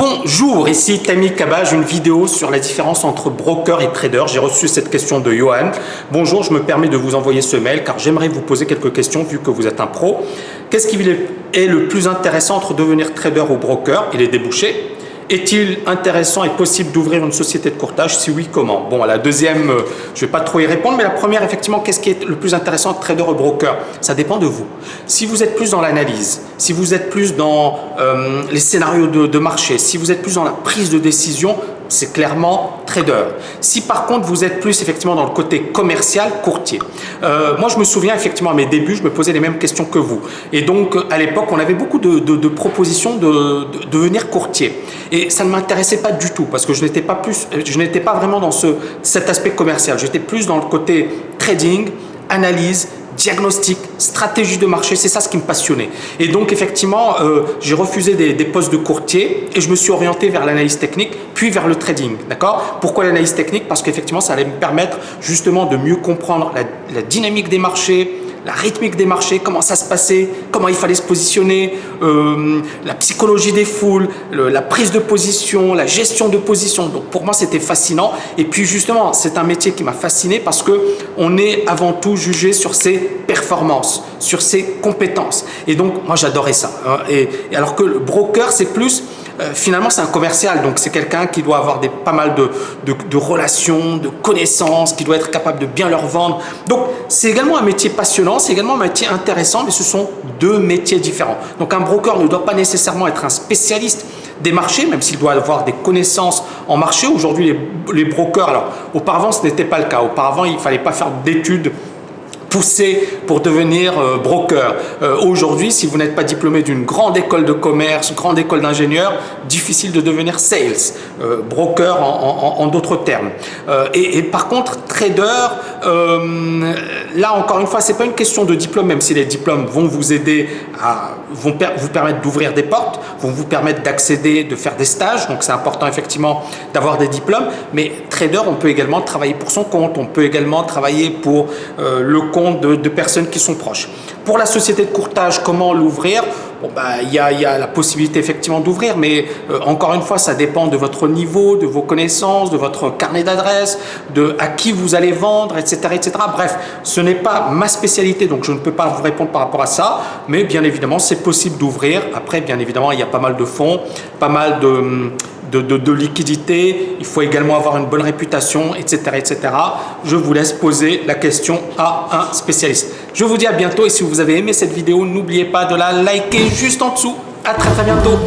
Bonjour, ici Tammy Cabage, une vidéo sur la différence entre broker et trader. J'ai reçu cette question de Johan. Bonjour, je me permets de vous envoyer ce mail car j'aimerais vous poser quelques questions vu que vous êtes un pro. Qu'est-ce qui est le plus intéressant entre devenir trader ou broker et les débouchés? Est-il intéressant et possible d'ouvrir une société de courtage? Si oui, comment? Bon, à la deuxième, je ne vais pas trop y répondre, mais la première, effectivement, qu'est-ce qui est le plus intéressant entre trader et broker? Ça dépend de vous. Si vous êtes plus dans l'analyse, si vous êtes plus dans les scénarios de marché, si vous êtes plus dans la prise de décision, c'est clairement trader. Si par contre vous êtes plus effectivement dans le côté commercial, courtier. Moi je me souviens effectivement à mes débuts, je me posais les mêmes questions que vous. Et donc à l'époque on avait beaucoup de propositions de devenir courtier. Et ça ne m'intéressait pas du tout parce que je n'étais pas vraiment dans cet aspect commercial. J'étais plus dans le côté trading, analyse, diagnostic, stratégie de marché, c'est ça ce qui me passionnait. Et donc effectivement, j'ai refusé des postes de courtier et je me suis orienté vers l'analyse technique, puis vers le trading. D'accord? Pourquoi l'analyse technique? Parce qu'effectivement, ça allait me permettre justement de mieux comprendre la dynamique des marchés, la rythmique des marchés, comment ça se passait, comment il fallait se positionner, la psychologie des foules, la prise de position, la gestion de position. Donc pour moi, c'était fascinant. Et puis justement, c'est un métier qui m'a fasciné parce qu'on est avant tout jugé sur ses performances, sur ses compétences. Et donc, moi, j'adorais ça. Et alors que le broker, c'est plus... finalement, c'est un commercial, donc c'est quelqu'un qui doit avoir pas mal de relations, de connaissances, qui doit être capable de bien leur vendre. Donc, c'est également un métier passionnant, c'est également un métier intéressant, mais ce sont deux métiers différents. Donc, un broker ne doit pas nécessairement être un spécialiste des marchés, même s'il doit avoir des connaissances en marché. Aujourd'hui, les brokers, alors, auparavant, ce n'était pas le cas. Auparavant, il ne fallait pas faire d'études poussé pour devenir broker. Aujourd'hui, si vous n'êtes pas diplômé d'une grande école de commerce, grande école d'ingénieur, difficile de devenir sales, broker en d'autres termes. Et par contre, trader, là encore une fois, c'est pas une question de diplôme, même si les diplômes vont vous aider vont vous permettre d'ouvrir des portes, vont vous permettre d'accéder, de faire des stages. Donc c'est important effectivement d'avoir des diplômes. Mais trader, on peut également travailler pour son compte, on peut également travailler pour le compte de personnes qui sont proches. Pour la société de courtage, comment l'ouvrir? Bon, y a la possibilité effectivement d'ouvrir, mais encore une fois, ça dépend de votre niveau, de vos connaissances, de votre carnet d'adresses, de à qui vous allez vendre, etc., etc. Bref, ce n'est pas ma spécialité, donc je ne peux pas vous répondre par rapport à ça, mais bien évidemment, c'est possible d'ouvrir. Après, bien évidemment, il y a pas mal de fonds, pas mal de liquidité, il faut également avoir une bonne réputation, etc., etc. Je vous laisse poser la question à un spécialiste. Je vous dis à bientôt et si vous avez aimé cette vidéo, n'oubliez pas de la liker juste en dessous. À très bientôt.